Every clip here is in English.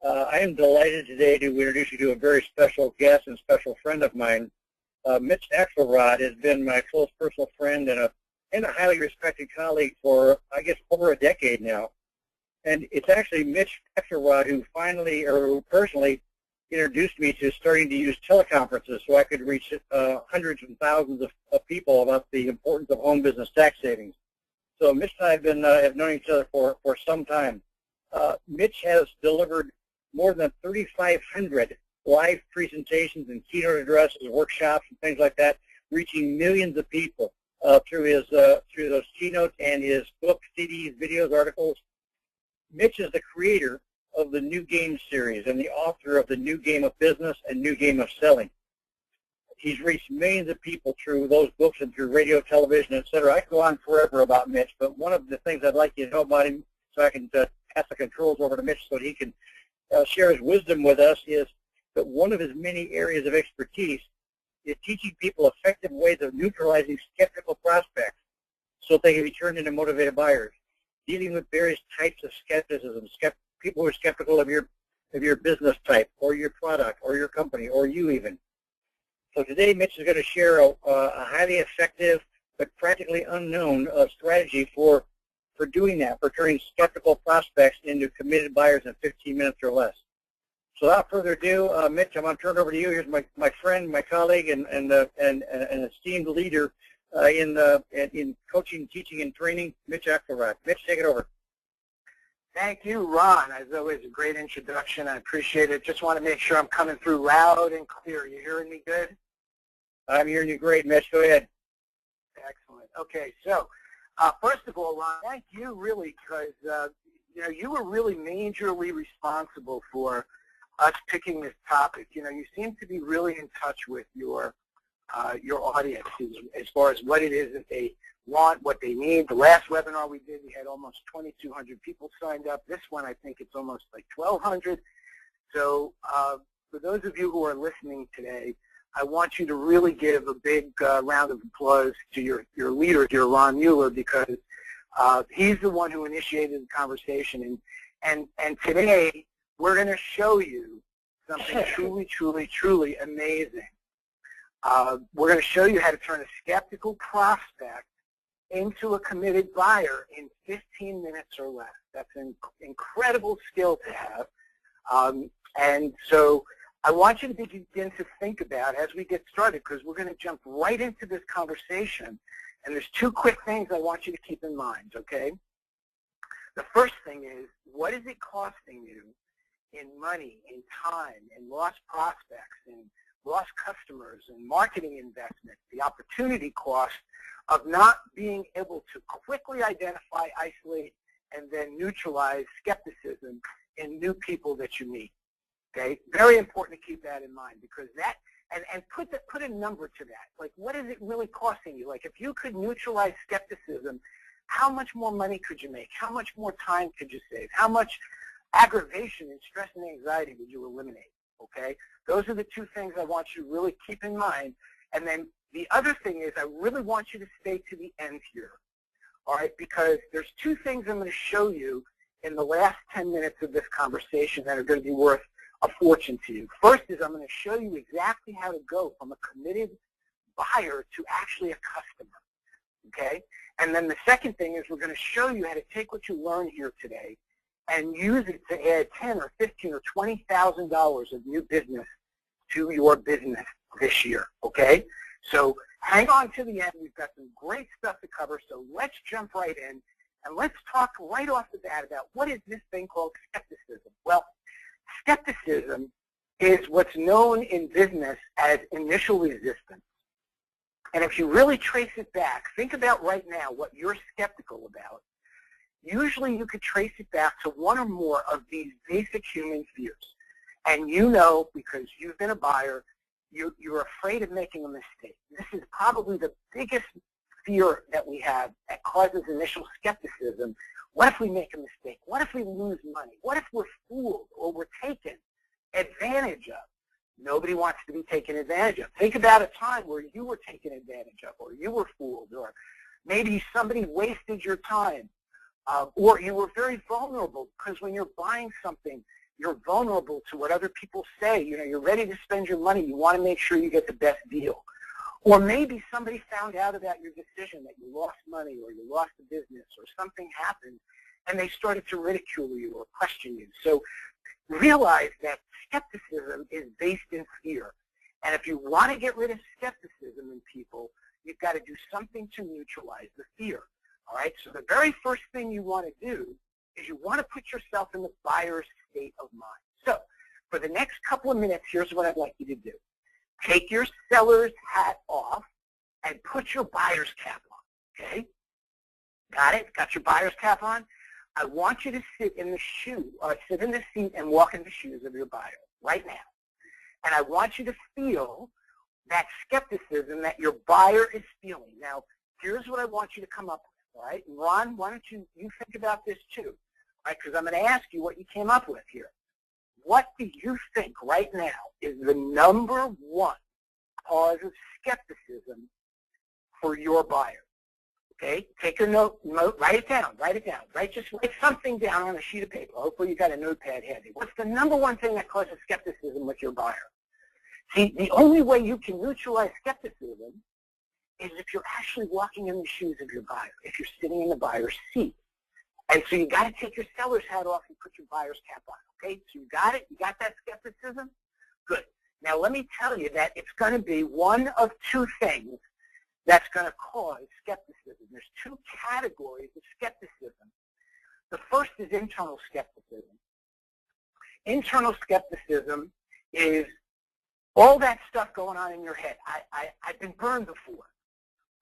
I am delighted today to introduce you to a very special guest and special friend of mine. Mitch Axelrod has been my close personal friend and a highly respected colleague for, I guess, over a decade now. And it's actually Mitch Axelrod who who personally introduced me to starting to use teleconferences so I could reach hundreds and thousands of people about the importance of home business tax savings. So Mitch and I have known each other for some time. Mitch has delivered more than 3,500 live presentations and keynote addresses, workshops, and things like that, reaching millions of people through those keynotes and his books, CDs, videos, articles. Mitch is the creator of the New Game series and the author of the New Game of Business and New Game of Selling. He's reached millions of people through those books and through radio, television, etc. I could go on forever about Mitch, but one of the things I'd like you to know about him, so I can pass the controls over to Mitch so that he can share his wisdom with us, is that one of his many areas of expertise is teaching people effective ways of neutralizing skeptical prospects so that they can be turned into motivated buyers, dealing with various types of skepticism, people who are skeptical of your business type or your product or your company or you even. So today Mitch is going to share a highly effective but practically unknown strategy for doing that, for turning skeptical prospects into committed buyers in 15 minutes or less. So without further ado, Mitch, I'm going to turn it over to you. Here's my friend, my colleague, and an esteemed leader in coaching, teaching, and training, Mitch Axelrod. Mitch, take it over. Thank you, Ron. As always, a great introduction. I appreciate it. Just want to make sure I'm coming through loud and clear. You hearing me good? I'm hearing you great, Mitch. Go ahead. Excellent. Okay, so first of all, Ron, thank you really, because you were really majorly responsible for us picking this topic. You seem to be really in touch with your audience as far as what it is that they want, what they need. The last webinar we did, we had almost 2,200 people signed up. This one, I think it's almost like 1,200. So for those of you who are listening today, I want you to really give a big round of applause to your leader, dear Ron Mueller, because he's the one who initiated the conversation. And today, we're going to show you something truly, truly, truly amazing. We're going to show you how to turn a skeptical prospect into a committed buyer in 15 minutes or less. That's an incredible skill to have. And so I want you to begin to think about as we get started, because we're going to jump right into this conversation. And there's two quick things I want you to keep in mind, okay? The first thing is, what is it costing you in money, in time, in lost prospects, in lost customers, and marketing investment, the opportunity cost of not being able to quickly identify, isolate, and then neutralize skepticism in new people that you meet. Okay, very important to keep that in mind, because that, and put a number to that. Like, what is it really costing you? Like, if you could neutralize skepticism, how much more money could you make? How much more time could you save? How much aggravation and stress and anxiety would you eliminate? Okay, those are the two things I want you to really keep in mind. And then the other thing is, I really want you to stay to the end here. All right, because there's two things I'm going to show you in the last 10 minutes of this conversation that are going to be worth a fortune to you. First is, I'm going to show you exactly how to go from a committed buyer to actually a customer, okay? And then the second thing is, we're going to show you how to take what you learned here today and use it to add $10 or $15 or $20,000 of new business to your business this year, okay? So hang on to the end. We've got some great stuff to cover, so let's jump right in, and let's talk right off the bat about what is this thing called skepticism. Well, skepticism is what's known in business as initial resistance. And if you really trace it back, think about right now what you're skeptical about. Usually you could trace it back to one or more of these basic human fears. And you know, because you've been a buyer, you're afraid of making a mistake. This is probably the biggest fear that we have that causes initial skepticism. What if we make a mistake? What if we lose money? What if we're fooled or we're taken advantage of? Nobody wants to be taken advantage of. Think about a time where you were taken advantage of, or you were fooled, or maybe somebody wasted your time, or you were very vulnerable because when you're buying something, You're vulnerable to what other people say. You're ready to spend your money. You want to make sure you get the best deal. Or maybe somebody found out about your decision that you lost money or you lost a business or something happened, and they started to ridicule you or question you. So realize that skepticism is based in fear. And if you want to get rid of skepticism in people, you've got to do something to neutralize the fear. All right? So the very first thing you want to do is you want to put yourself in the buyer's state of mind. So for the next couple of minutes, here's what I'd like you to do. Take your seller's hat off and put your buyer's cap on, okay? Got it? Got your buyer's cap on? I want you to sit in the seat and walk in the shoes of your buyer right now. And I want you to feel that skepticism that your buyer is feeling. Now, here's what I want you to come up with, all right? And Ron, why don't you think about this too, all right? Because I'm going to ask you what you came up with here. What do you think right now is the number one cause of skepticism for your buyer? Okay, take your note, write it down, just write something down on a sheet of paper. Hopefully you got a notepad handy. What's the number one thing that causes skepticism with your buyer? See, the only way you can neutralize skepticism is if you're actually walking in the shoes of your buyer, if you're sitting in the buyer's seat. And so you got to take your seller's hat off and put your buyer's cap on, okay? So you got it? You got that skepticism? Good. Now let me tell you that it's going to be one of two things that's going to cause skepticism. There's two categories of skepticism. The first is internal skepticism. Internal skepticism is all that stuff going on in your head. I've been burned before,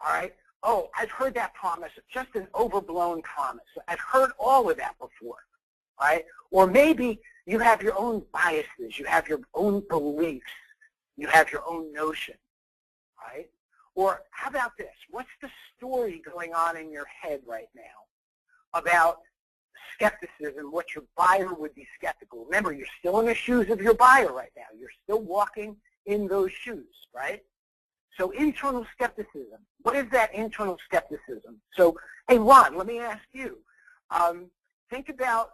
all right? Oh, I've heard that promise. It's just an overblown promise. I've heard all of that before, right? Or maybe you have your own biases. You have your own beliefs. You have your own notions, right? Or how about this? What's the story going on in your head right now about skepticism, what your buyer would be skeptical? Remember, you're still in the shoes of your buyer right now. You're still walking in those shoes, right? So internal skepticism. What is that internal skepticism? So, hey, Ron, let me ask you. Think about,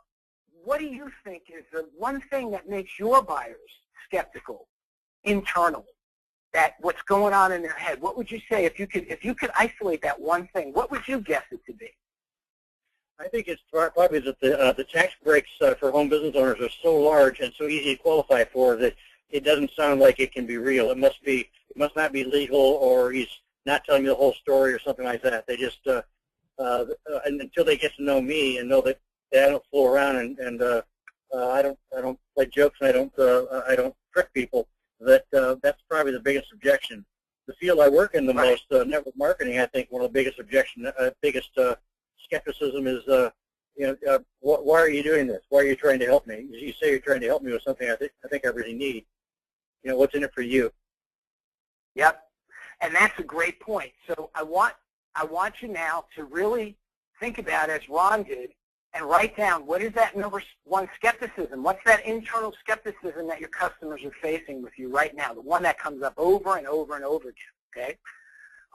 what do you think is the one thing that makes your buyers skeptical internally? That what's going on in their head? What would you say if you could isolate that one thing? What would you guess it to be? I think it's probably that the tax breaks for home business owners are so large and so easy to qualify for that it doesn't sound like it can be real. It must not be legal, or he's not telling you the whole story or something like that. They just and until they get to know me and know that I don't fool around and I don't play jokes and I don't trick people. That's probably the biggest objection. The field I work in the most, network marketing, I think one of the biggest skepticism is, why are you doing this? Why are you trying to help me? You say you're trying to help me with something I think I really need. What's in it for you? Yep, and that's a great point. So I want you now to really think about, as Ron did, and write down, what is that number one skepticism? What's that internal skepticism that your customers are facing with you right now, the one that comes up over and over and over again, okay?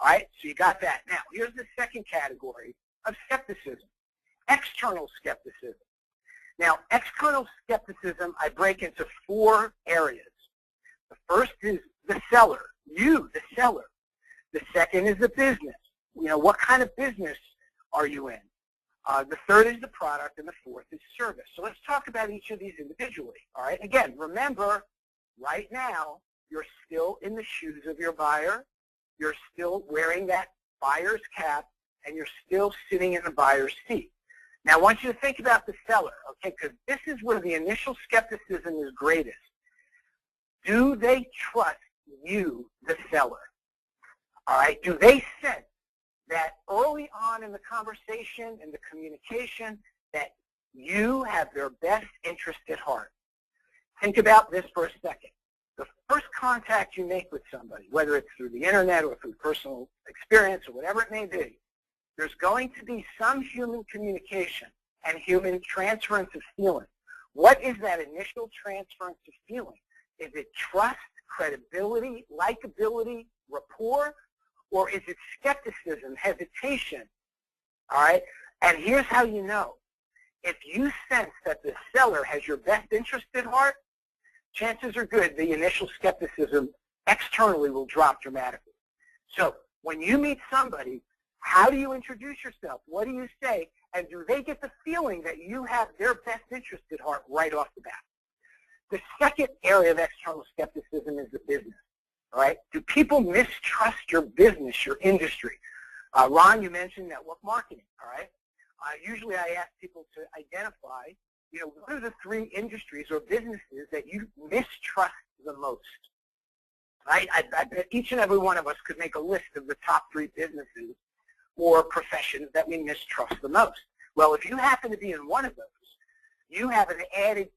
All right, so you got that. Now, here's the second category of skepticism, external skepticism. Now, external skepticism I break into 4 areas. The first is the seller, you, the seller. The second is the business. What kind of business are you in? The third is the product, and the fourth is service. So let's talk about each of these individually, all right? Again, remember, right now, you're still in the shoes of your buyer. You're still wearing that buyer's cap, and you're still sitting in the buyer's seat. Now, I want you to think about the seller, okay, because this is where the initial skepticism is greatest. Do they trust you, the seller? All right? Do they sense that early on in the conversation and the communication that you have their best interest at heart? Think about this for a second. The first contact you make with somebody, whether it's through the internet or through personal experience or whatever it may be, there's going to be some human communication and human transference of feeling. What is that initial transference of feeling? Is it trust, credibility, likability, rapport? Or is it skepticism, hesitation? All right? And here's how you know. If you sense that the seller has your best interest at heart, chances are good the initial skepticism externally will drop dramatically. So when you meet somebody, how do you introduce yourself? What do you say? And do they get the feeling that you have their best interest at heart right off the bat? The second area of external skepticism is the business. All right? Do people mistrust your business, your industry? Ron, you mentioned network marketing. All right? Usually I ask people to identify, what are the 3 industries or businesses that you mistrust the most? Right? I bet each and every one of us could make a list of the top 3 businesses or professions that we mistrust the most. Well, if you happen to be in one of those, you have an added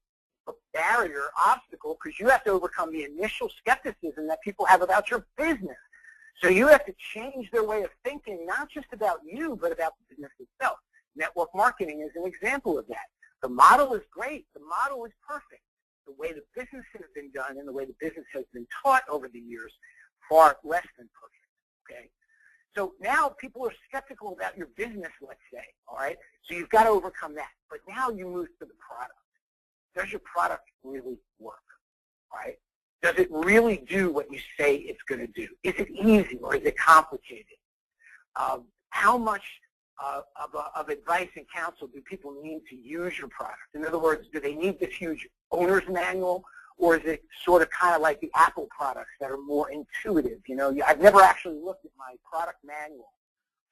barrier, obstacle, because you have to overcome the initial skepticism that people have about your business. So you have to change their way of thinking, not just about you, but about the business itself. Network marketing is an example of that. The model is great. The model is perfect. The way the business has been done and the way the business has been taught over the years, far less than perfect, okay? So now people are skeptical about your business, let's say, all right? So you've got to overcome that. But now you move to the product. Does your product really work, right? Does it really do what you say it's going to do? Is it easy or is it complicated? How much of advice and counsel do people need to use your product? In other words, do they need this huge owner's manual, or is it sort of kind of like the Apple products that are more intuitive? I've never actually looked at my product manual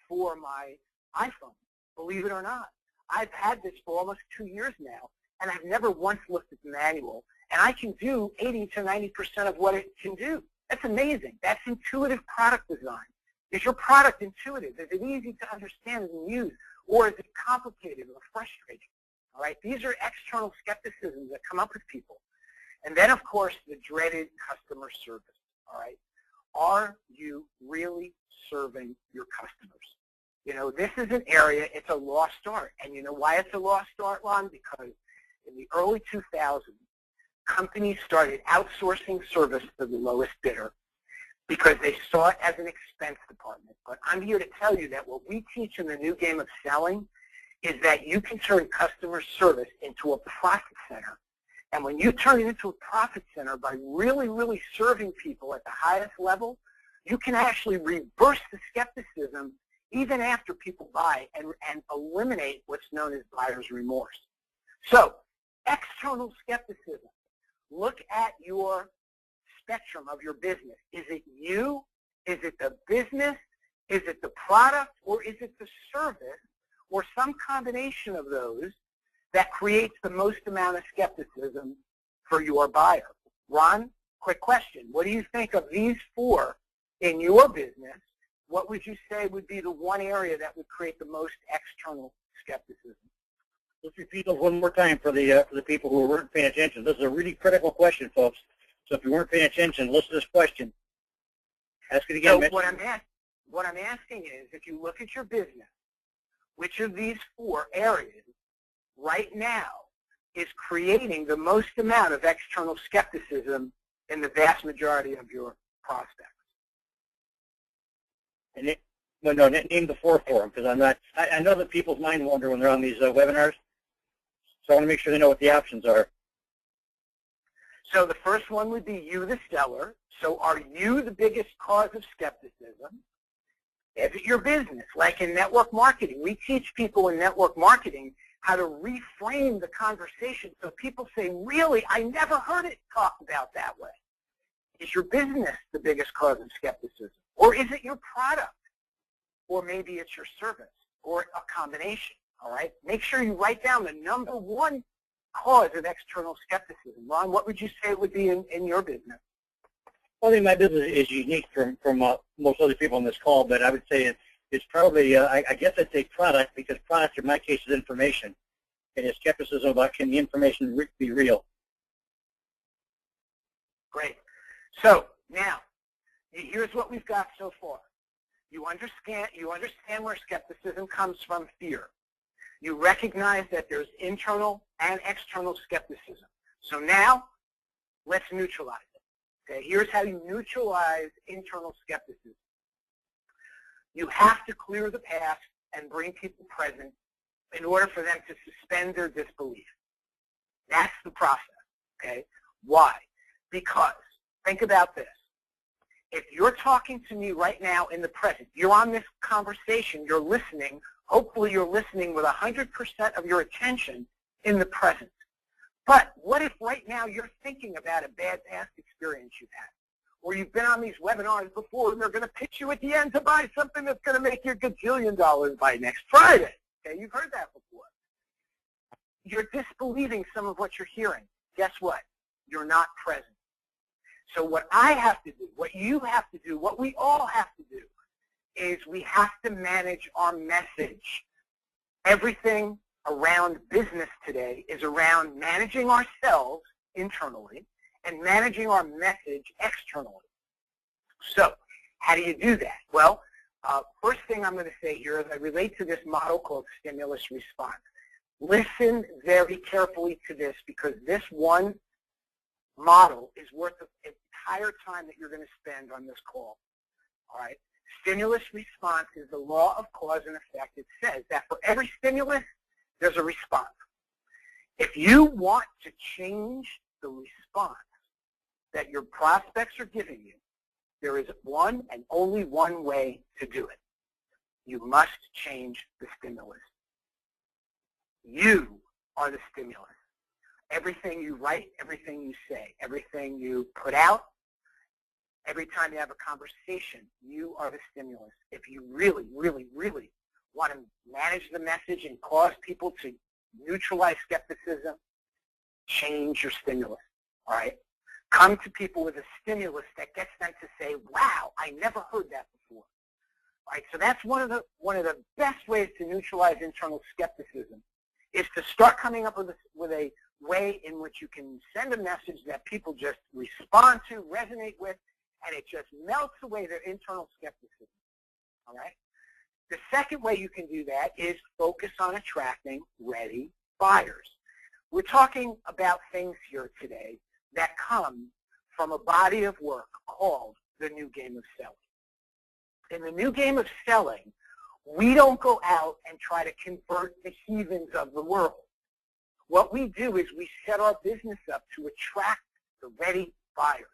for my iPhone, believe it or not. I've had this for almost 2 years now, and I've never once looked at the manual, and I can do 80 to 90% of what it can do. That's amazing. That's intuitive product design. Is your product intuitive? Is it easy to understand and use, or is it complicated or frustrating? All right, these are external skepticisms that come up with people. And then, of course, the dreaded customer service. All right, are you really serving your customers? This is an area, it's a lost art. And you know why it's a lost art, Ron? Because in the early 2000s, companies started outsourcing service to the lowest bidder because they saw it as an expense department. But I'm here to tell you that what we teach in the new game of selling is that you can turn customer service into a profit center. And when you turn it into a profit center by really, really serving people at the highest level, you can actually reverse the skepticism even after people buy and eliminate what's known as buyer's remorse. So, external skepticism. Look at your spectrum of your business. Is it you? Is it the business? Is it the product? Or is it the service? Or some combination of those that creates the most amount of skepticism for your buyer? Ron, quick question. What do you think of these 4 in your business? What would you say would be the one area that would create the most external skepticism? Let's repeat those one more time for the people who weren't paying attention. This is a really critical question, folks. So if you weren't paying attention, listen to this question. Ask it again, Mitch. What I'm asking is, if you look at your business, which of these 4 areas right now is creating the most amount of external skepticism in the vast majority of your prospects? And name the 4 for them, because I know that people's mind wander when they're on these webinars, so I want to make sure they know what the options are. So the first one would be you, the seller. So are you the biggest cause of skepticism? Is it your business? Like in network marketing, we teach people in network marketing how to reframe the conversation so people say, really, I never heard it talked about that way. Is your business the biggest cause of skepticism? Or is it your product? Or maybe it's your service, or a combination, all right? Make sure you write down the number 1 cause of external skepticism. Ron, what would you say it would be in your business? Well, I think my business is unique from most other people on this call, but I would say it's probably, I guess I'd say product, because product in my case is information. And it's skepticism about, can the information be real? Great. So now, here's what we've got so far. You understand where skepticism comes from, fear. You recognize that there's internal and external skepticism. So now, let's neutralize it. Okay, here's how you neutralize internal skepticism. You have to clear the past and bring people present in order for them to suspend their disbelief. That's the process, okay? Why? Because, think about this. If you're talking to me right now in the present, you're on this conversation, you're listening, hopefully you're listening with 100% of your attention in the present. But what if right now you're thinking about a bad past experience you've had? Or you've been on these webinars before and they're going to pitch you at the end to buy something that's going to make you $1 gajillion by next Friday. Okay, you've heard that before. You're disbelieving some of what you're hearing. Guess what? You're not present. So what I have to do, what you have to do, what we all have to do is we have to manage our message. Everything around business today is around managing ourselves internally and managing our message externally. So how do you do that? Well, first thing I'm going to say here is I relate to this model called stimulus response. Listen very carefully to this because this one model is worth the entire time that you're going to spend on this call. All right? Stimulus response is the law of cause and effect. It says that for every stimulus, there's a response. If you want to change the response that your prospects are giving you, there is one and only one way to do it. You must change the stimulus. You are the stimulus. Everything you write, everything you say, everything you put out, every time you have a conversation, you are the stimulus. If you really, really, really want to manage the message and cause people to neutralize skepticism, change your stimulus, all right? Come to people with a stimulus that gets them to say, wow, I never heard that before. All right, so that's one of the best ways to neutralize internal skepticism is to start coming up with a way in which you can send a message that people just respond to, resonate with, and it just melts away their internal skepticism, all right? The second way you can do that is focus on attracting ready buyers. We're talking about things here today that come from a body of work called the new game of selling. In the new game of selling, we don't go out and try to convert the heathens of the world. What we do is we set our business up to attract the ready buyers.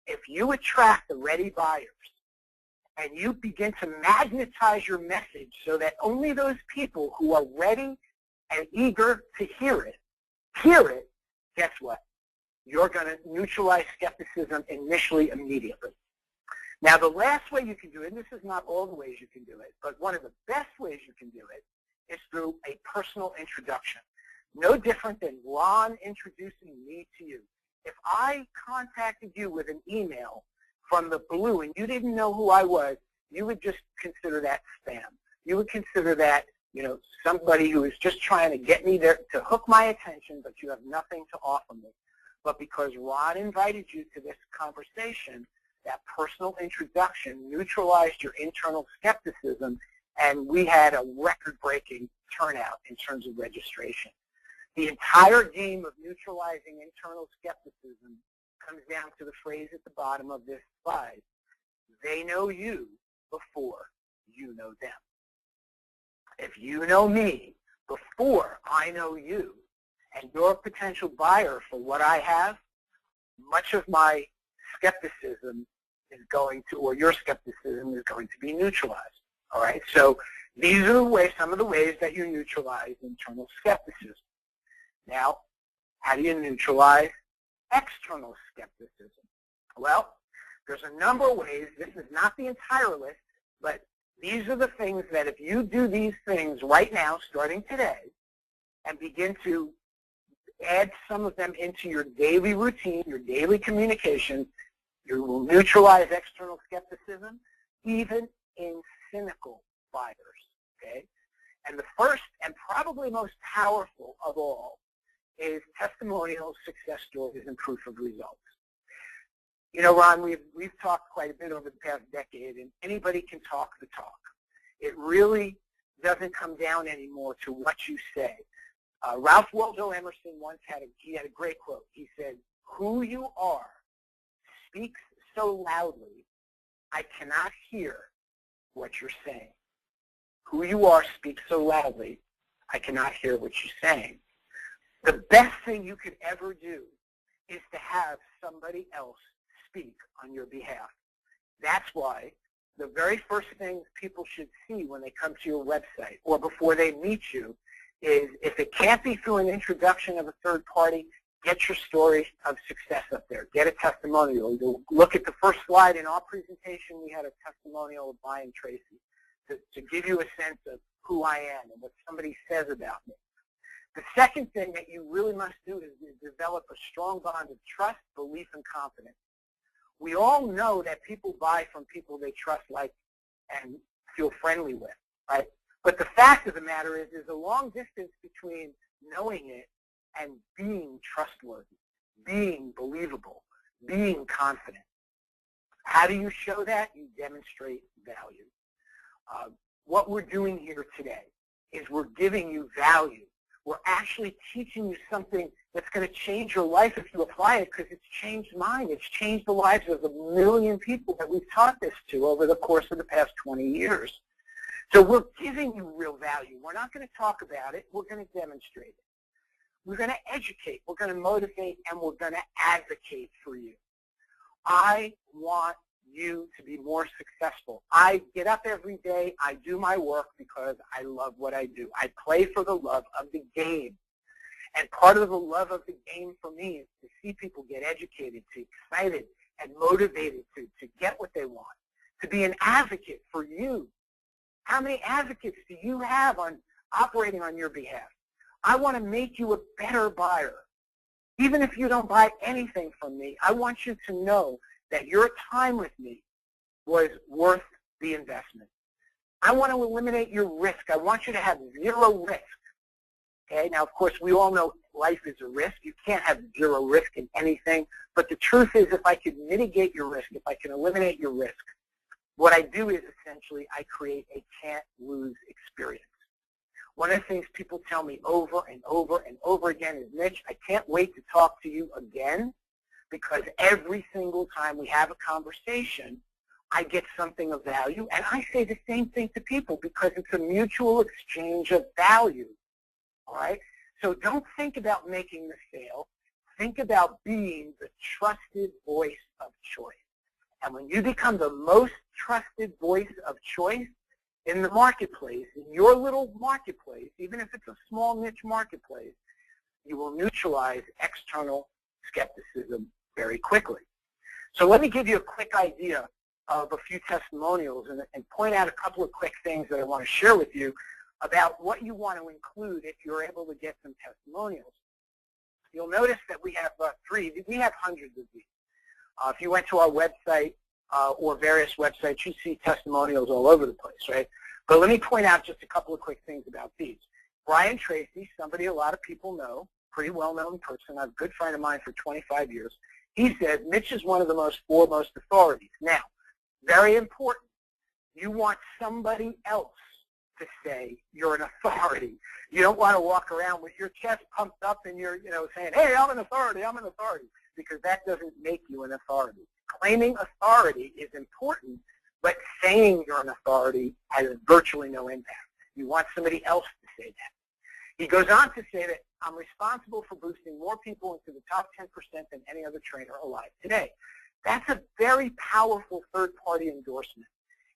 If you attract the ready buyers and you begin to magnetize your message so that only those people who are ready and eager to hear it, guess what? You're going to neutralize skepticism initially, immediately. Now, the last way you can do it, and this is not all the ways you can do it, but one of the best ways you can do it is through a personal introduction. No different than Ron introducing me to you. If I contacted you with an email from the blue and you didn't know who I was, you would just consider that spam. You would consider that, somebody who is just trying to get me there to hook my attention, but you have nothing to offer me. But because Ron invited you to this conversation, that personal introduction neutralized your internal skepticism, and we had a record-breaking turnout in terms of registration. The entire game of neutralizing internal skepticism comes down to the phrase at the bottom of this slide. They know you before you know them. If you know me before I know you, and you're a potential buyer for what I have, much of my skepticism is going to, or your skepticism is going to be neutralized. All right? So these are the ways, some of the ways that you neutralize internal skepticism. Now, how do you neutralize external skepticism? Well, there's a number of ways. This is not the entire list, but these are the things that if you do these things right now, starting today, and begin to add some of them into your daily routine, your daily communication, you will neutralize external skepticism, even in cynical buyers, okay? And the first and probably most powerful of all is testimonials, success stories, and proof of results. Ron, we've talked quite a bit over the past decade, and anybody can talk the talk. It really doesn't come down anymore to what you say. Ralph Waldo Emerson once had a great quote. He said, "Who you are speaks so loudly, I cannot hear what you're saying." Who you are speaks so loudly, I cannot hear what you're saying. The best thing you could ever do is to have somebody else speak on your behalf. That's why the very first thing people should see when they come to your website or before they meet you is, if it can't be through an introduction of a third party, get your story of success up there. Get a testimonial. You'll look at the first slide in our presentation. We had a testimonial of Brian Tracy to give you a sense of who I am and what somebody says about me. The second thing that you really must do is develop a strong bond of trust, belief, and confidence. We all know that people buy from people they trust, like, and feel friendly with, right? But the fact of the matter is there's a long distance between knowing it and being trustworthy, being believable, being confident. How do you show that? You demonstrate value. What we're doing here today is we're giving you value. We're actually teaching you something that's going to change your life if you apply it, because it's changed mine. It's changed the lives of 1 million people that we've taught this to over the course of the past 20 years. So we're giving you real value. We're not going to talk about it. We're going to demonstrate it. We're going to educate. We're going to motivate, and we're going to advocate for you. I want you to be more successful. I get up every day. I do my work because I love what I do. I play for the love of the game. And part of the love of the game for me is to see people get educated, to excited and motivated to get what they want, to be an advocate for you. How many advocates do you have on operating on your behalf? I want to make you a better buyer. Even if you don't buy anything from me, I want you to know that your time with me was worth the investment. I want to eliminate your risk. I want you to have zero risk. Okay? Now, of course, we all know life is a risk. You can't have zero risk in anything. But the truth is, if I could mitigate your risk, if I can eliminate your risk, what I do is essentially I create a can't-lose experience. One of the things people tell me over and over and over again is, Mitch, I can't wait to talk to you again, because every single time we have a conversation, I get something of value. And I say the same thing to people because it's a mutual exchange of value. All right? So don't think about making the sale. Think about being the trusted voice of choice. And when you become the most trusted voice of choice in the marketplace, in your little marketplace, even if it's a small niche marketplace, you will neutralize external skepticism very quickly. So let me give you a quick idea of a few testimonials and point out a couple of quick things that I want to share with you about what you want to include if you're able to get some testimonials. You'll notice that we have we have hundreds of these. If you went to our website or various websites, you see testimonials all over the place, right? But let me point out just a couple of quick things about these. Brian Tracy, somebody a lot of people know, pretty well-known person, a good friend of mine for 25 years. He said, Mitch is one of the most foremost authorities. Now, very important, you want somebody else to say you're an authority. You don't want to walk around with your chest pumped up and you're, saying, hey, I'm an authority, because that doesn't make you an authority. Claiming authority is important, but saying you're an authority has virtually no impact. You want somebody else to say that. He goes on to say that I'm responsible for boosting more people into the top 10% than any other trainer alive today. That's a very powerful third-party endorsement.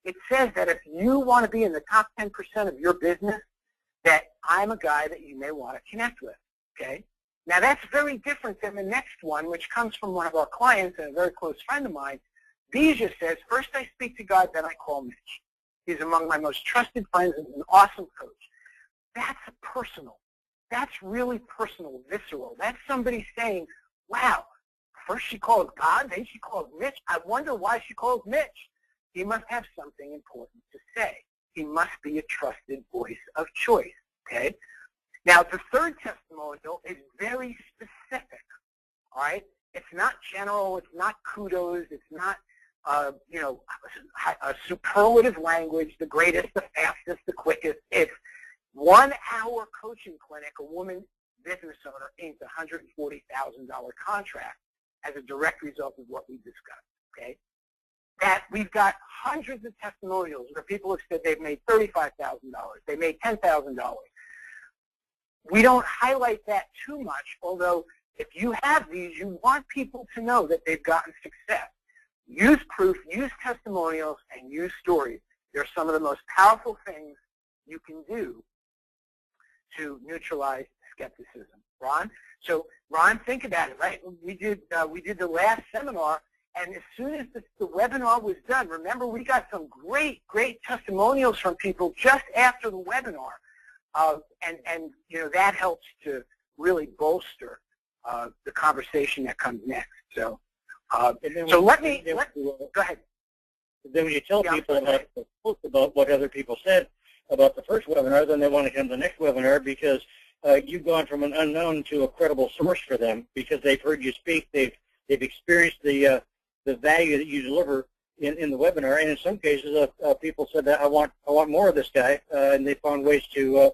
It says that if you want to be in the top 10% of your business, that I'm a guy that you may want to connect with, okay? Now, that's very different than the next one, which comes from one of our clients and a very close friend of mine. Bija says, first I speak to God, then I call Mitch. He's among my most trusted friends and an awesome coach. That's personal. That's really personal, visceral. That's somebody saying, wow, first she called God, then she called Mitch. I wonder why she calls Mitch. He must have something important to say. He must be a trusted voice of choice, okay? Now, the third testimonial is very specific, all right? It's not general. It's not kudos. It's not, a superlative language, the greatest, the fastest, the quickest. It's 1 hour coaching clinic, a woman business owner inked a $140,000 contract as a direct result of what we discussed, okay? That we've got hundreds of testimonials where people have said they've made $35,000, they made $10,000. we don't highlight that too much, although if you have these, you want people to know that they've gotten success. Use proof, use testimonials, and use stories. They're some of the most powerful things you can do to neutralize skepticism. Ron? So, Ron, think about it, right? We did the last seminar, and as soon as the webinar was done, remember we got some great testimonials from people just after the webinar. And you know, that helps to really bolster the conversation that comes next. So, go ahead. Then when you tell people about what other people said about the first webinar, then they want to come to the next webinar because you've gone from an unknown to a credible source for them because they've heard you speak, they've experienced the value that you deliver in the webinar, and in some cases, people said that I want more of this guy, and they found ways to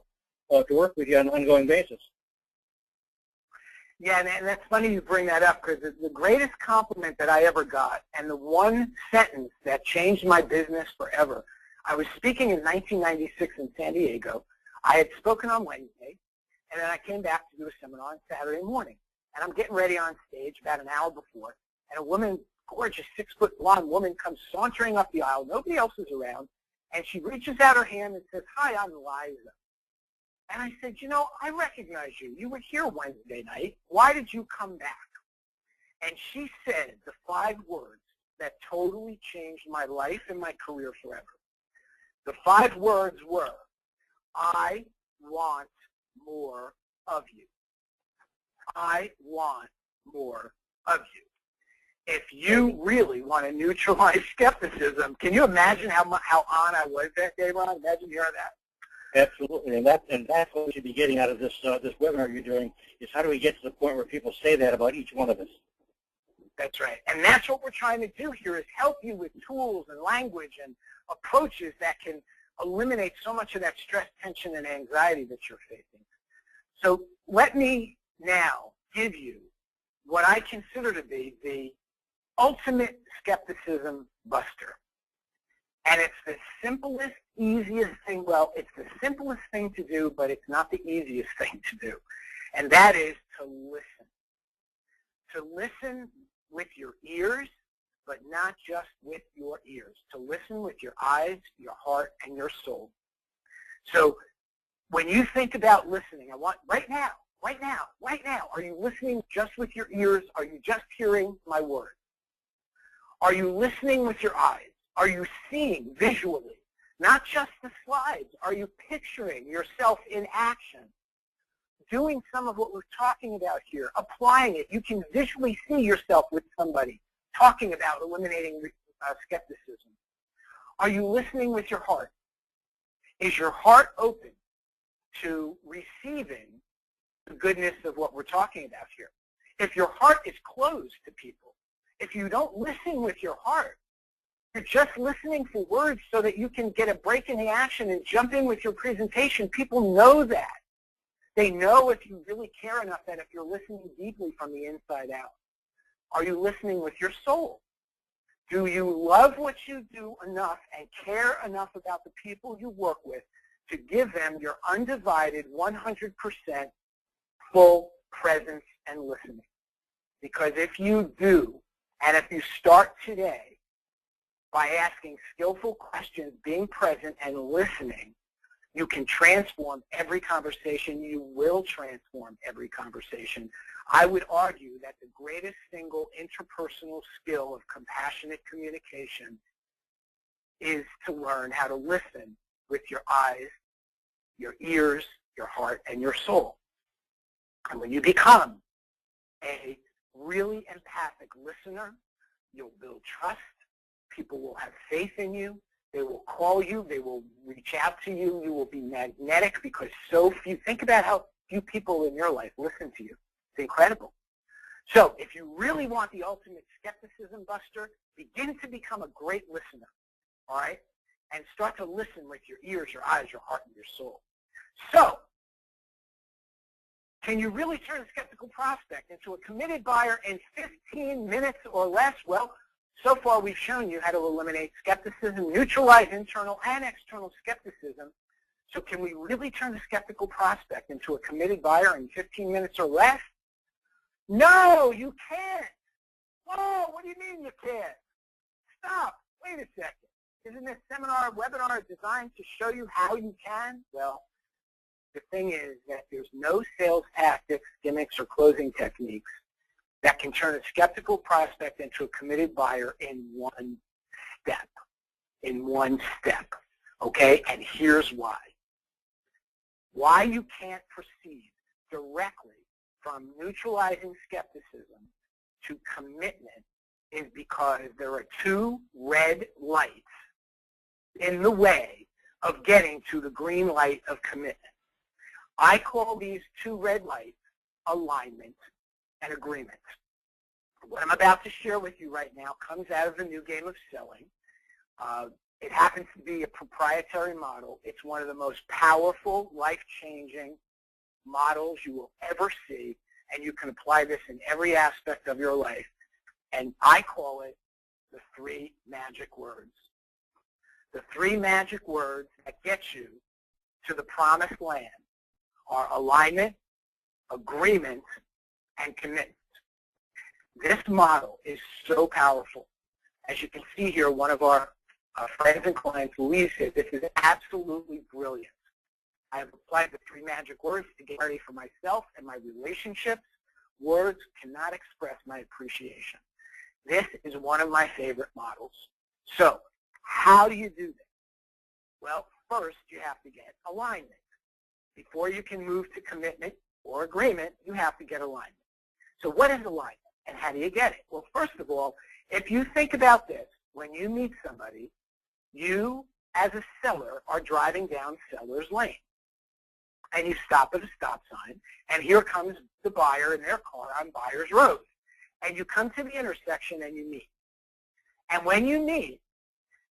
work with you on an ongoing basis. Yeah, and that's funny you bring that up because the greatest compliment that I ever got, and the one sentence that changed my business forever. I was speaking in 1996 in San Diego. I had spoken on Wednesday, and then I came back to do a seminar on Saturday morning. And I'm getting ready on stage about an hour before, and a woman, gorgeous 6-foot blonde woman, comes sauntering up the aisle. Nobody else is around, and she reaches out her hand and says, "Hi, I'm Liza." And I said, "You know, I recognize you. You were here Wednesday night. Why did you come back?" And she said the 5 words that totally changed my life and my career forever. The 5 words were, "I want more of you." I want more of you. If you really want to neutralize skepticism, can you imagine how on I was that day, Ron? Imagine hearing that. Absolutely, and that's what we should be getting out of this this webinar you're doing is how do we get to the point where people say that about each one of us? That's right, and that's what we're trying to do here is help you with tools and language and approaches that can eliminate so much of that stress, tension, and anxiety that you're facing. So let me now give you what I consider to be the ultimate skepticism buster. And it's the simplest, easiest thing. Well, it's the simplest thing to do, but it's not the easiest thing to do. And that is to listen. To listen with your ears, but not just with your ears. To listen with your eyes, your heart, and your soul. So when you think about listening, I want right now, are you listening just with your ears? Are you just hearing my words? Are you listening with your eyes? Are you seeing visually, not just the slides? Are you picturing yourself in action, doing some of what we're talking about here, applying it? You can visually see yourself with somebody talking about eliminating skepticism. Are you listening with your heart? Is your heart open to receiving the goodness of what we're talking about here? If your heart is closed to people, if you don't listen with your heart, you're just listening for words so that you can get a break in the action and jump in with your presentation. People know that. They know if you really care enough that if you're listening deeply from the inside out. Are you listening with your soul? Do you love what you do enough and care enough about the people you work with to give them your undivided 100% full presence and listening? Because if you do, and if you start today by asking skillful questions, being present and listening, you can transform every conversation. You will transform every conversation. I would argue that the greatest single interpersonal skill of compassionate communication is to learn how to listen with your eyes, your ears, your heart, and your soul. And when you become a really empathic listener, you'll build trust. People will have faith in you. They will call you. They will reach out to you. You will be magnetic because so few. Think about how few people in your life listen to you. It's incredible. So if you really want the ultimate skepticism buster, begin to become a great listener, all right? And start to listen with your ears, your eyes, your heart, and your soul. So can you really turn a skeptical prospect into a committed buyer in 15 minutes or less? Well, so far we've shown you how to eliminate skepticism, neutralize internal and external skepticism So can we really turn the skeptical prospect into a committed buyer in 15 minutes or less? No, you can't. Whoa, what do you mean you can't? Stop. Wait a second. Isn't this seminar, webinar designed to show you how you can? Well, the thing is that there's no sales tactics, gimmicks, or closing techniques that can turn a skeptical prospect into a committed buyer in one step. In one step. Okay? And here's why. Why you can't proceed directly from neutralizing skepticism to commitment is because there are two red lights in the way of getting to the green light of commitment. I call these two red lights alignment and agreement. What I'm about to share with you right now comes out of the new game of selling. It happens to be a proprietary model. It's one of the most powerful, life-changing models you will ever see, and you can apply this in every aspect of your life. And I call it the three magic words. The three magic words that get you to the promised land are alignment, agreement, and commitment. This model is so powerful. As you can see here, one of our friends and clients, Louise, said this is absolutely brilliant. I have applied the three magic words to get ready for myself and my relationships. Words cannot express my appreciation. This is one of my favorite models. So, how do you do this? Well, first you have to get alignment. Before you can move to commitment or agreement, you have to get alignment. So what is alignment and how do you get it? Well, first of all, if you think about this, when you meet somebody, you as a seller are driving down seller's lane. And you stop at a stop sign, and here comes the buyer in their car on buyer's road. And you come to the intersection and you meet. And when you meet,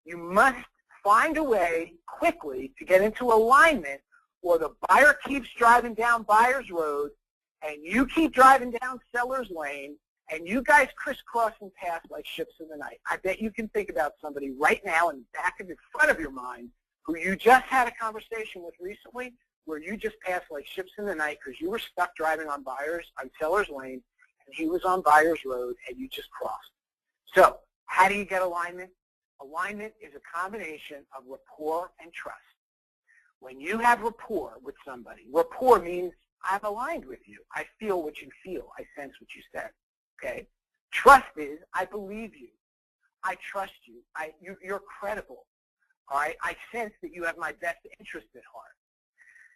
you must find a way quickly to get into alignment, or the buyer keeps driving down buyer's road, and you keep driving down seller's lane, and you guys crisscross and pass like ships in the night. I bet you can think about somebody right now in the back of the front of your mind who you just had a conversation with recently, where you just passed like ships in the night because you were stuck driving on seller's lane, and he was on buyer's road, and you just crossed. So how do you get alignment? Alignment is a combination of rapport and trust. When you have rapport with somebody, rapport means I'm aligned with you. I feel what you feel. I sense what you said. Okay? Trust is I believe you. I trust you. You're credible. All right? I sense that you have my best interest at heart.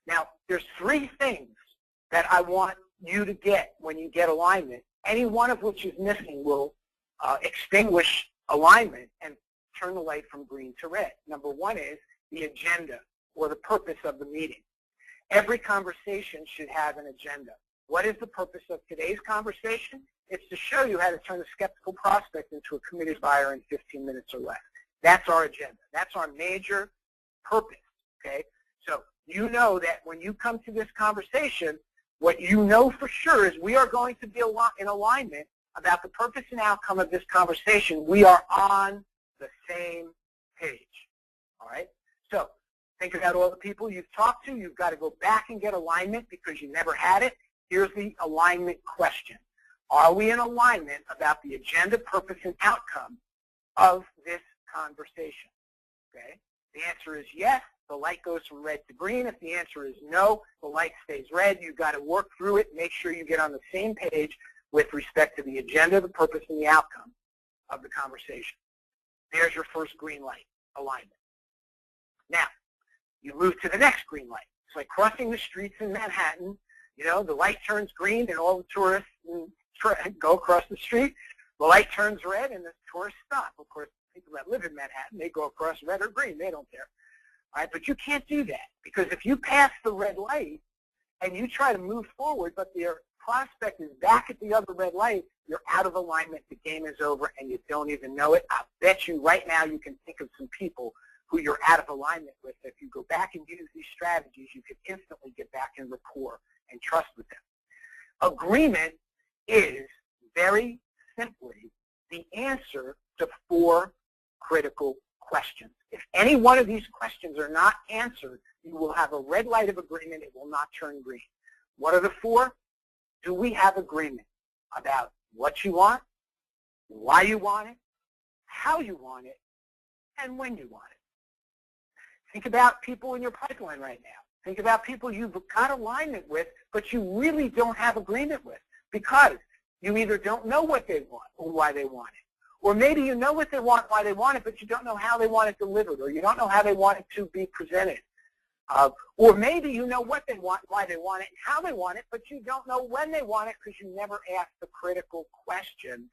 Now, there's three things that I want you to get when you get alignment. Any one of which is missing will extinguish alignment and turn the light from green to red. Number one is the agenda or the purpose of the meeting. Every conversation should have an agenda. What is the purpose of today's conversation? It's to show you how to turn a skeptical prospect into a committed buyer in 15 minutes or less. That's our agenda. That's our major purpose, okay? So you know that when you come to this conversation, what you know for sure is we are going to be in alignment about the purpose and outcome of this conversation. We are on the same page, all right? So think about all the people you've talked to. You've got to go back and get alignment because you never had it. Here's the alignment question. Are we in alignment about the agenda, purpose, and outcome of this conversation? Okay? The answer is yes. The light goes from red to green. If the answer is no, the light stays red. You've got to work through it, make sure you get on the same page with respect to the agenda, the purpose, and the outcome of the conversation. There's your first green light, alignment. Now, you move to the next green light. It's like crossing the streets in Manhattan. You know, the light turns green and all the tourists go across the street. The light turns red and the tourists stop. Of course, people that live in Manhattan, they go across red or green. They don't care. All right, but you can't do that because if you pass the red light and you try to move forward, but your prospect is back at the other red light, you're out of alignment. The game is over and you don't even know it. I'll bet you right now you can think of some people who you're out of alignment with. If you go back and use these strategies, you can instantly get back in rapport and trust with them. Agreement is very simply the answer to 4 critical questions. If any one of these questions are not answered, You will have a red light of agreement. It will not turn green. What are the four? Do we have agreement about what you want, why you want it, how you want it, and when you want it? Think about people in your pipeline right now. Think about people you've got alignment with, but you really don't have agreement with because you either don't know what they want or why they want it. Or maybe you know what they want, why they want it, but you don't know how they want it delivered, or you don't know how they want it to be presented. Or maybe you know what they want, why they want it, and how they want it, but you don't know when they want it because you never asked the critical question,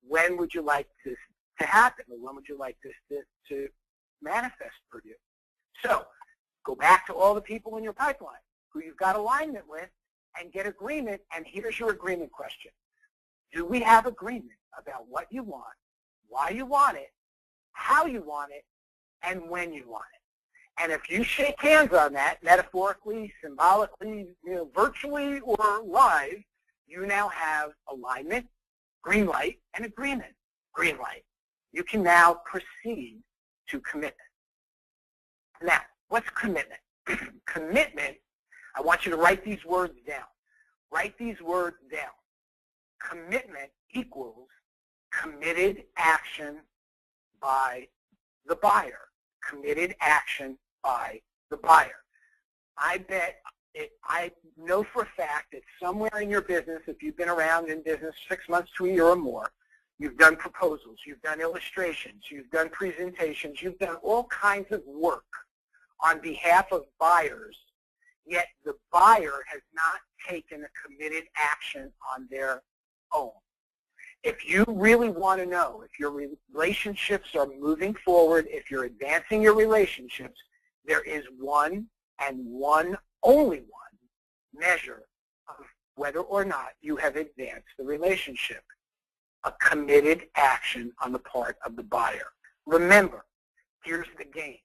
when would you like this to happen, or when would you like this to manifest for you? So go back to all the people in your pipeline who you've got alignment with and get agreement, and here's your agreement question. Do we have agreement about what you want, why you want it, how you want it, and when you want it? And if you shake hands on that, metaphorically, symbolically, virtually, or live, you now have alignment, green light, and agreement, green light. You can now proceed to commitment. Now, what's commitment? Commitment, I want you to write these words down. Write these words down. Commitment equals committed action by the buyer. Committed action by the buyer. I know for a fact that somewhere in your business, if you've been around in business 6 months to a year or more, you've done proposals, you've done illustrations, you've done presentations, you've done all kinds of work on behalf of buyers, yet the buyer has not taken a committed action on their own. If you really want to know if your relationships are moving forward, if you're advancing your relationships, there is one and one, only one, measure of whether or not you have advanced the relationship. A committed action on the part of the buyer. Remember, here's the game.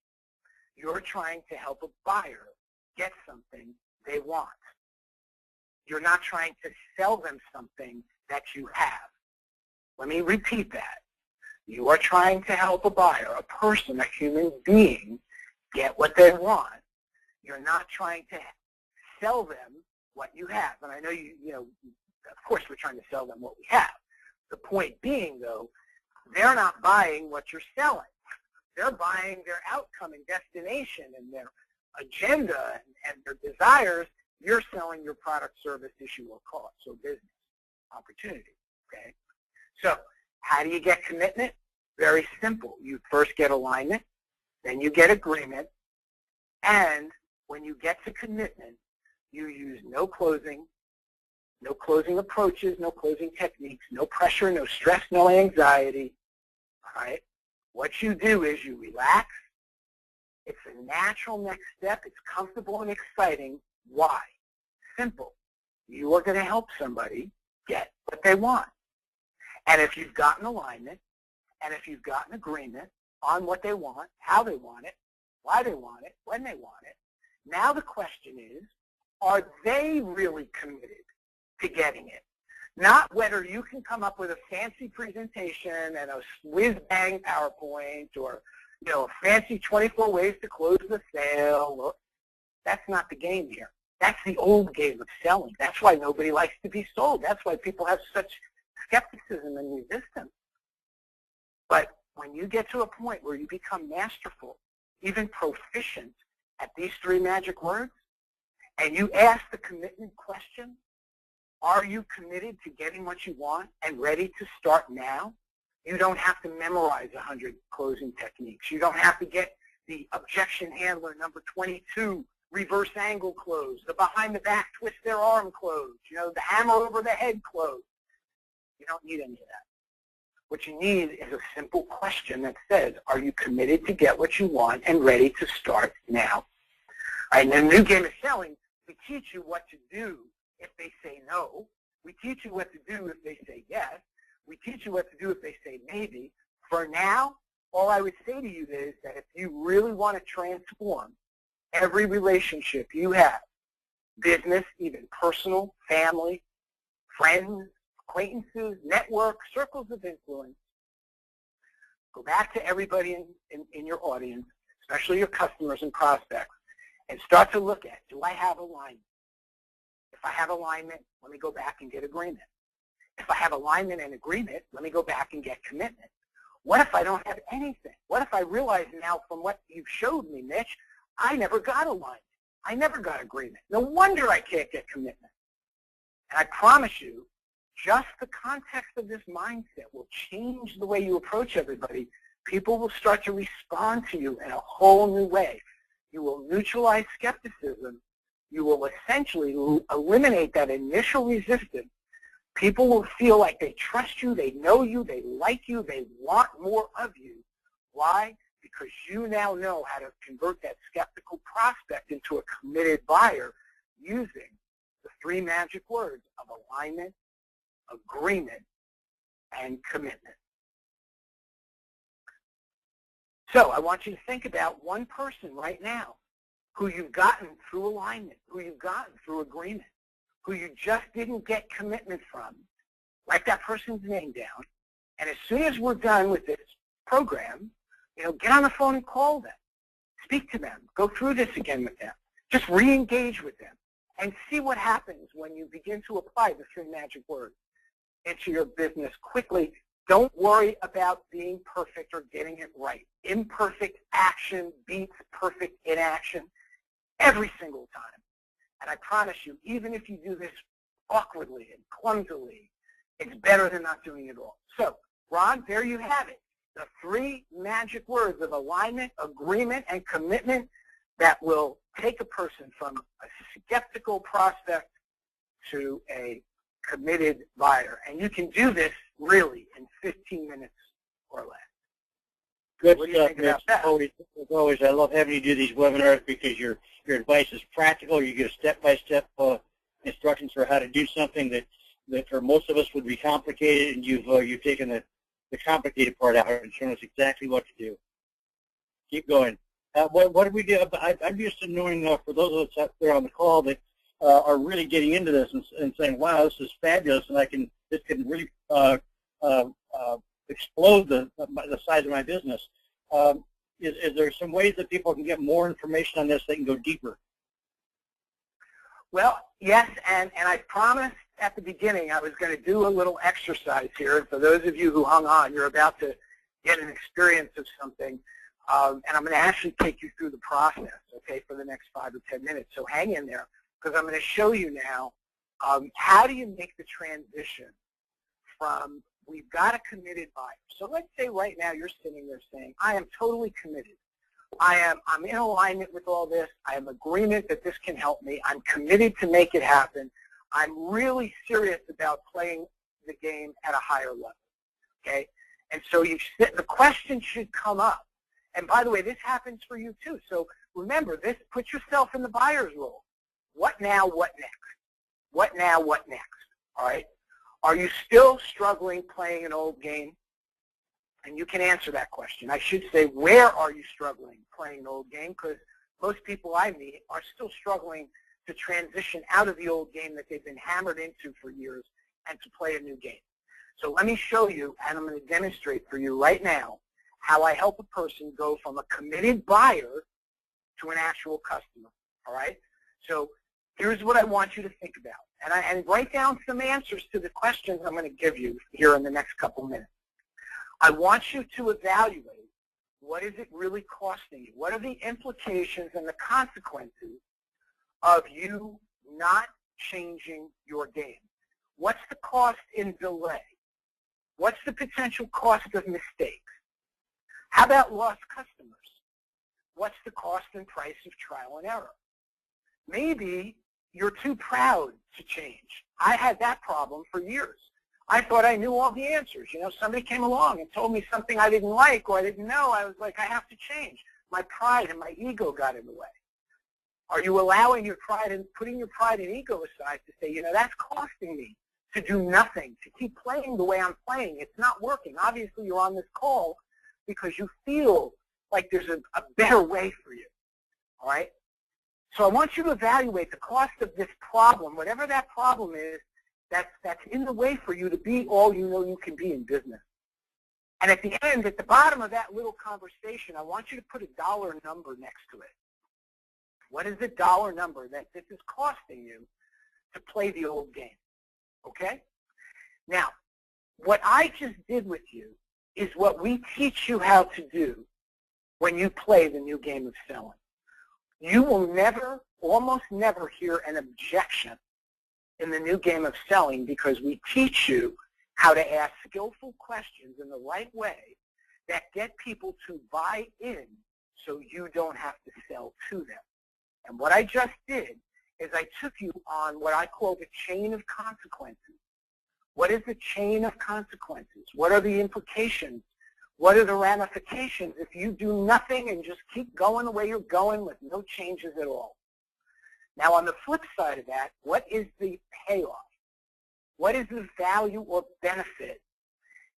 You're trying to help a buyer get something they want. You're not trying to sell them something that you have. Let me repeat that. You are trying to help a buyer, a person, a human being, get what they want. You're not trying to sell them what you have. And I know of course we're trying to sell them what we have. The point being, though, they're not buying what you're selling. They're buying their outcome and destination and their agenda and their desires. You're selling your product, service, issue, or cause, so business opportunity, okay? So how do you get commitment? Very simple. You first get alignment, then you get agreement, and when you get to commitment, you use no closing approaches, no closing techniques, no pressure, no stress, no anxiety, all right? What you do is you relax. It's a natural next step. It's comfortable and exciting. Why? Simple. You are going to help somebody get what they want. And if you've gotten alignment, and if you've gotten agreement on what they want, how they want it, why they want it, when they want it, now the question is, are they really committed to getting it? Not whether you can come up with a fancy presentation and a whiz-bang PowerPoint or, a fancy 24 ways to close the sale. That's not the game here. That's the old game of selling. That's why nobody likes to be sold. That's why people have such skepticism and resistance. But when you get to a point where you become masterful, even proficient at these three magic words, and you ask the commitment question, are you committed to getting what you want and ready to start now? You don't have to memorize 100 closing techniques. You don't have to get the objection handler number 22 reverse angle close, the behind the back twist their arm close, the hammer over the head close. You don't need any of that. What you need is a simple question that says, are you committed to get what you want and ready to start now? All right, and in the new game of selling, we teach you what to do if they say no. We teach you what to do if they say yes. We teach you what to do if they say maybe. For now, all I would say to you is that if you really want to transform every relationship you have, business, even personal, family, friends, acquaintances, network, circles of influence, go back to everybody in your audience, especially your customers and prospects, and start to look at, do I have alignment? If I have alignment, let me go back and get agreement. If I have alignment and agreement, let me go back and get commitment. What if I don't have anything? What if I realize now from what you've showed me, Mitch, I never got alignment. I never got agreement. No wonder I can't get commitment. And I promise you, just the context of this mindset will change the way you approach everybody. People will start to respond to you in a whole new way. You will neutralize skepticism. You will essentially eliminate that initial resistance. People will feel like they trust you, they know you, they like you, they want more of you. Why? Because you now know how to convert that skeptical prospect into a committed buyer using the 3 magic words of alignment, agreement, and commitment. So I want you to think about one person right now who you've gotten through alignment, who you've gotten through agreement, who you just didn't get commitment from. Write that person's name down, and as soon as we're done with this program, get on the phone and call them. Speak to them. Go through this again with them. Just re-engage with them and see what happens when you begin to apply the 3 magic words into your business quickly. Don't worry about being perfect or getting it right. Imperfect action beats perfect inaction every single time. And I promise you, even if you do this awkwardly and clumsily, it's better than not doing it all. So, Ron, there you have it. The 3 magic words of alignment, agreement, and commitment that will take a person from a skeptical prospect to a committed buyer. And you can do this really in 15 minutes or less. Good stuff, Mitch. As always, I love having you do these webinars because your advice is practical. You get step-by-step instructions for how to do something that for most of us would be complicated, and you've taken the complicated part out and shown us exactly what to do. Keep going. What do we do? I'm used to knowing for those of us out there on the call that are really getting into this and saying, "Wow, this is fabulous," and this can really explode the size of my business. Is there some ways that people can get more information on this? They can go deeper. Well, yes, and I promised at the beginning I was going to do a little exercise here. And for those of you who hung on, you're about to get an experience of something. And I'm going to actually take you through the process, okay, for the next 5 or 10 minutes. So hang in there, because I'm going to show you now how do you make the transition from we've got a committed buyer. So let's say right now you're sitting there saying, I am totally committed. I'm in alignment with all this. I have agreement that this can help me. I'm committed to make it happen. I'm really serious about playing the game at a higher level, okay? And so the question should come up. And by the way, this happens for you too. So remember this, put yourself in the buyer's role. What now, what next? What now, what next? All right? Are you still struggling playing an old game? And you can answer that question. I should say, where are you struggling playing an old game? Because most people I meet are still struggling to transition out of the old game that they've been hammered into for years and to play a new game. So let me show you, and I'm going to demonstrate for you right now, how I help a person go from a committed buyer to an actual customer, all right? So here's what I want you to think about. And write down some answers to the questions I'm going to give you here in the next couple minutes. I want you to evaluate what is it really costing you? What are the implications and the consequences of you not changing your game? What's the cost in delay? What's the potential cost of mistakes? How about lost customers? What's the cost and price of trial and error? Maybe you're too proud to change. I had that problem for years. I thought I knew all the answers. You know, somebody came along and told me something I didn't like or I didn't know. I was like, I have to change. My pride and my ego got in the way. Are you allowing your pride and putting your pride and ego aside to say, you know, that's costing me to do nothing, to keep playing the way I'm playing? It's not working. Obviously, you're on this call because you feel like there's a better way for you, all right? So I want you to evaluate the cost of this problem, whatever that problem is, that's in the way for you to be all you know you can be in business. And at the end, at the bottom of that little conversation, I want you to put a dollar number next to it. What is the dollar number that this is costing you to play the old game? Okay? Now, what I just did with you is what we teach you how to do when you play the new game of selling. You will never, almost never hear an objection in the new game of selling because we teach you how to ask skillful questions in the right way that get people to buy in so you don't have to sell to them. And what I just did is I took you on what I call the chain of consequences. What is the chain of consequences? What are the implications? What are the ramifications if you do nothing and just keep going the way you're going with no changes at all? Now, on the flip side of that, what is the payoff? What is the value or benefit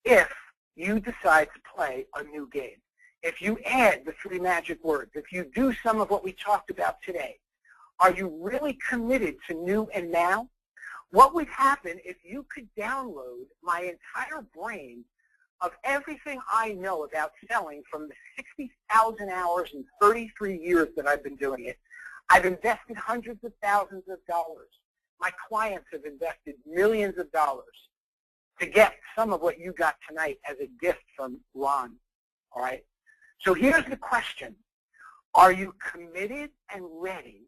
if you decide to play a new game? If you add the 3 magic words, if you do some of what we talked about today, are you really committed to new and now? What would happen if you could download my entire brain of everything I know about selling from the 60,000 hours and 33 years that I've been doing it? I've invested hundreds of thousands of dollars. My clients have invested millions of dollars to get some of what you got tonight as a gift from Ron, all right? So here's the question. Are you committed and ready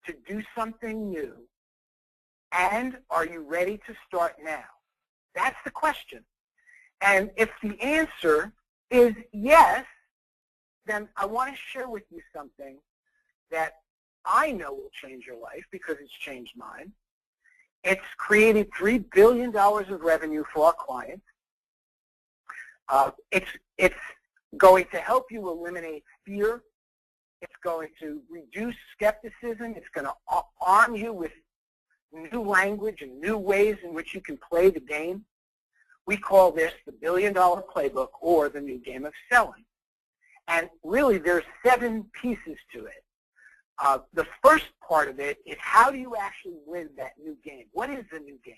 to do something new? And are you ready to start now? That's the question. And if the answer is yes, then I want to share with you something that I know will change your life because it's changed mine. It's created $3 billion of revenue for our clients. It's going to help you eliminate fear. It's going to reduce skepticism. It's going to arm you with new language and new ways in which you can play the game. We call this the $1 Billion Playbook or the new game of selling. And really, there's 7 pieces to it. The first part of it is how do you actually win that new game? What is the new game?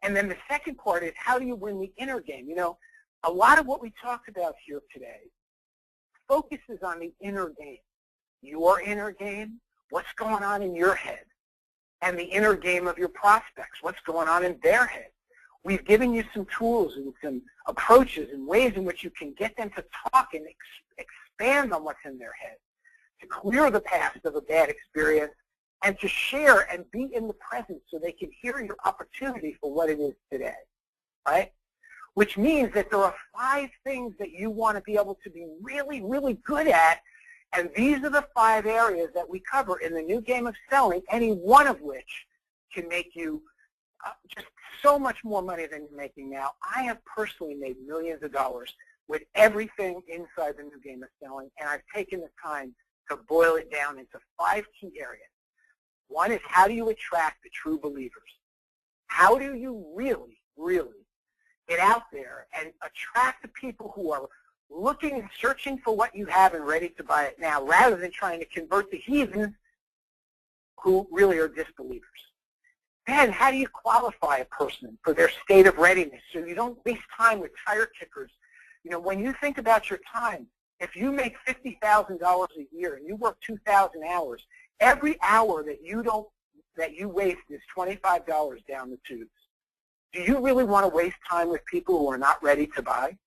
And then the second part is how do you win the inner game? You know, a lot of what we talked about here today focuses on the inner game. Your inner game, what's going on in your head, and the inner game of your prospects, what's going on in their head. We've given you some tools and some approaches and ways in which you can get them to talk and expand on what's in their head, to clear the past of a bad experience, and to share and be in the present so they can hear your opportunity for what it is today, right? Which means that there are 5 things that you want to be able to be really, really good at, and these are the 5 areas that we cover in the new game of selling, any one of which can make you just so much more money than you're making now. I have personally made millions of dollars with everything inside the new game of selling, and I've taken the time to boil it down into 5 key areas. One is how do you attract the true believers? How do you really, really get out there and attract the people who are looking and searching for what you have and ready to buy it now, rather than trying to convert the heathens who really are disbelievers? Then how do you qualify a person for their state of readiness so you don't waste time with tire kickers? You know, when you think about your time, if you make $50,000 a year and you work 2,000 hours, every hour that you waste is $25 down the tubes. Do you really want to waste time with people who are not ready to buy?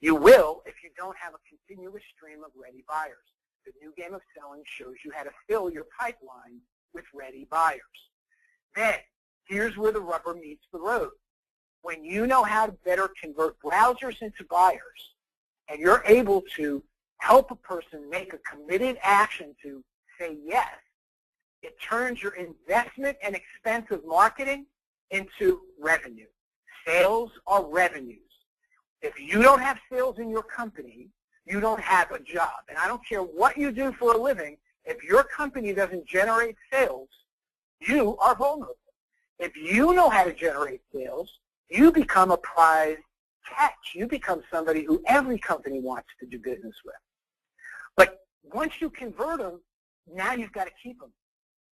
You will if you don't have a continuous stream of ready buyers. The new game of selling shows you how to fill your pipeline with ready buyers. Then, here's where the rubber meets the road. When you know how to better convert browsers into buyers, and you're able to help a person make a committed action to say yes, it turns your investment and expense of marketing into revenue. Sales are revenues. If you don't have sales in your company, you don't have a job. And I don't care what you do for a living, if your company doesn't generate sales, you are vulnerable. If you know how to generate sales, you become a prize catch. You become somebody who every company wants to do business with. But once you convert them, now you've got to keep them.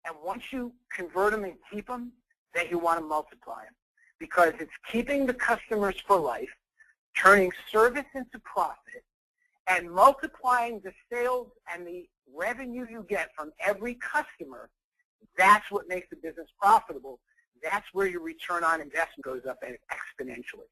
And once you convert them and keep them, then you want to multiply them. Because it's keeping the customers for life, turning service into profit, and multiplying the sales and the revenue you get from every customer, that's what makes the business profitable. That's where your return on investment goes up exponentially.